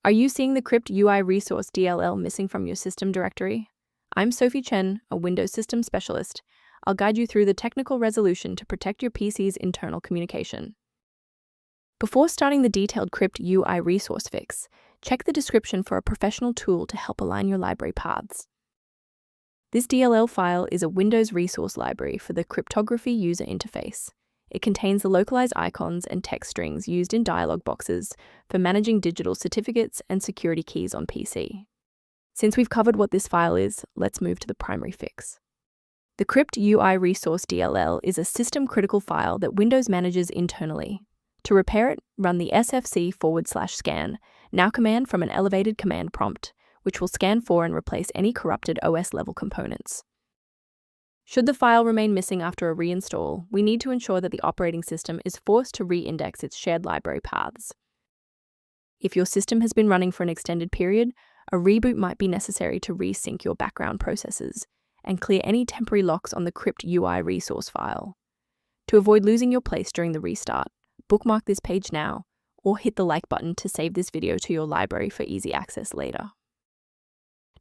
Are you seeing the Cryptuires.dll missing from your system directory? I'm Sophie Chen, a Windows System Specialist. I'll guide you through the technical resolution to protect your PC's internal communication. Before starting the detailed Crypt UI resource fix, check the description for a professional tool to help align your library paths. This DLL file is a Windows resource library for the cryptography user interface. It contains the localized icons and text strings used in dialog boxes for managing digital certificates and security keys on PC. Since we've covered what this file is, let's move to the primary fix. The Crypt UI resource DLL is a system-critical file that Windows manages internally. To repair it, run the sfc/scan now command from an elevated command prompt, which will scan for and replace any corrupted OS-level components. Should the file remain missing after a reinstall, we need to ensure that the operating system is forced to re-index its shared library paths. If your system has been running for an extended period, a reboot might be necessary to resync your background processes and clear any temporary locks on the Crypt UI resource file. To avoid losing your place during the restart, bookmark this page now, or hit the like button to save this video to your library for easy access later.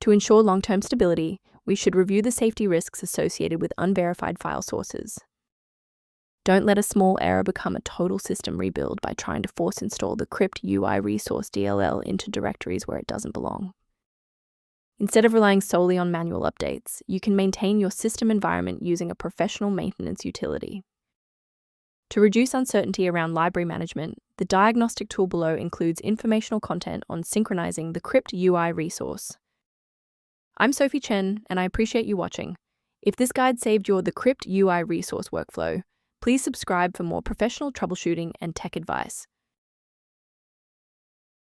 To ensure long-term stability, we should review the safety risks associated with unverified file sources. Don't let a small error become a total system rebuild by trying to force install the Crypt UI resource DLL into directories where it doesn't belong. Instead of relying solely on manual updates, you can maintain your system environment using a professional maintenance utility. To reduce uncertainty around library management, the diagnostic tool below includes informational content on synchronizing the Crypt UI resource. I'm Sophie Chen, and I appreciate you watching. If this guide saved your the Crypt UI resource workflow, please subscribe for more professional troubleshooting and tech advice.